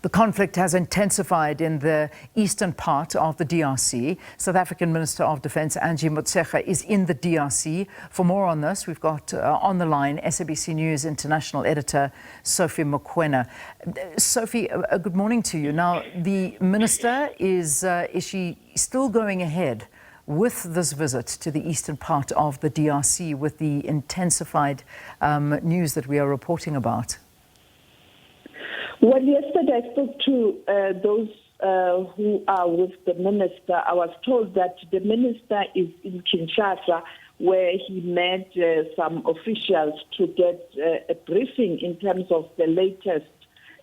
The conflict has intensified in the eastern part of the DRC. South African Minister of Defence Angie Motshekga is in the DRC. For more on this, we've got on the line SABC News international editor Sophie Mokoena. Sophie, good morning to you. Now, the minister is she still going ahead with this visit to the eastern part of the DRC with the intensified news that we are reporting about? Well, yesterday I spoke to those who are with the minister. I was told that the minister is in Kinshasa, where he met some officials to get a briefing in terms of the latest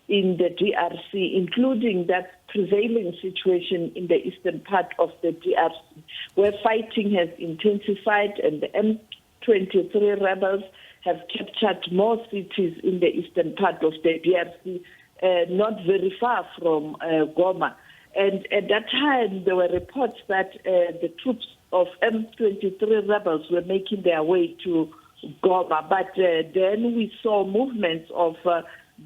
in the DRC, including that prevailing situation in the eastern part of the DRC, where fighting has intensified and the M23 rebels have captured more cities in the eastern part of the DRC, not very far from Goma. And at that time, there were reports that the troops of M23 rebels were making their way to Goma. But then we saw movements of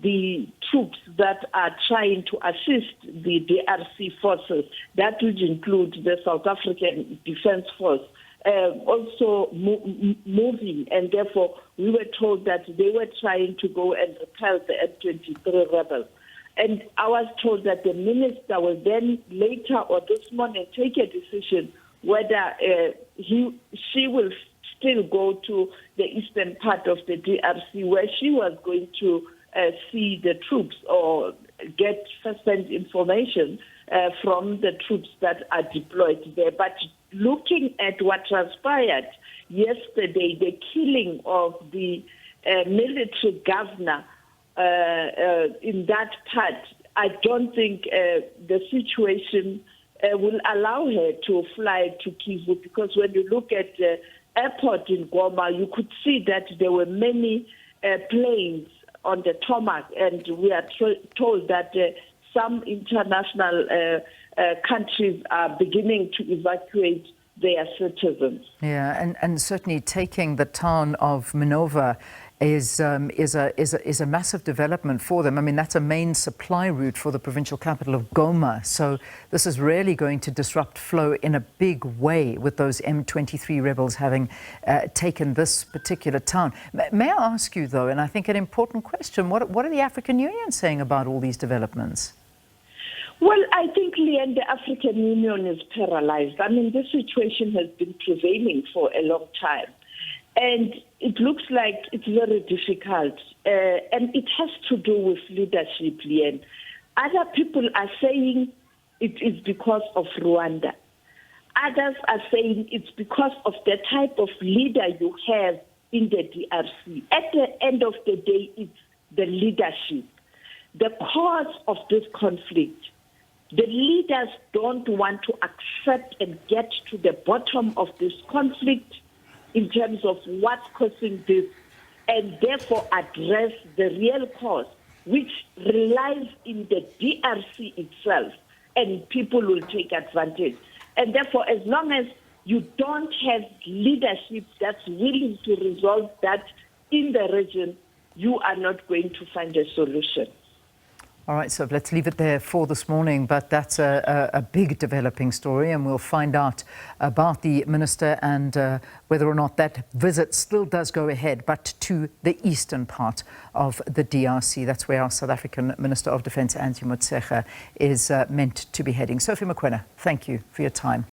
the troops that are trying to assist the DRC forces. That would include the South African Defence Force, also moving, and therefore we were told that they were trying to go and repel the M23 rebels. And I was told that the minister will then later or this morning take a decision whether she will still go to the eastern part of the DRC, where she was going to see the troops or get first-hand information from the troops that are deployed there. But looking at what transpired yesterday, the killing of the military governor in that part, I don't think the situation will allow her to fly to Kivu, because when you look at the airport in Goma, you could see that there were many planes on the tarmac, and we are told that some international countries are beginning to evacuate their citizens. Yeah, and certainly taking the town of Minova is a massive development for them. I mean, that's a main supply route for the provincial capital of Goma. So this is really going to disrupt flow in a big way, with those M23 rebels having taken this particular town. May I ask you, though, and I think an important question, what are the African Union saying about all these developments? Well, I think, Leanne, the African Union is paralyzed. I mean, this situation has been prevailing for a long time. And it looks like it's very difficult. And it has to do with leadership, Leanne. Other people are saying it is because of Rwanda. Others are saying it's because of the type of leader you have in the DRC. At the end of the day, it's the leadership. The cause of this conflict, the leaders don't want to accept and get to the bottom of this conflict in terms of what's causing this, and therefore address the real cause, which relies in the DRC itself, and people will take advantage. And therefore, as long as you don't have leadership that's willing to resolve that in the region, you are not going to find a solution. All right, so let's leave it there for this morning, but that's a big developing story, and we'll find out about the minister and whether or not that visit still does go ahead, but to the eastern part of the DRC. That's where our South African Minister of Defence, Angie Motshekga, is meant to be heading. Sophie Mokoena, thank you for your time.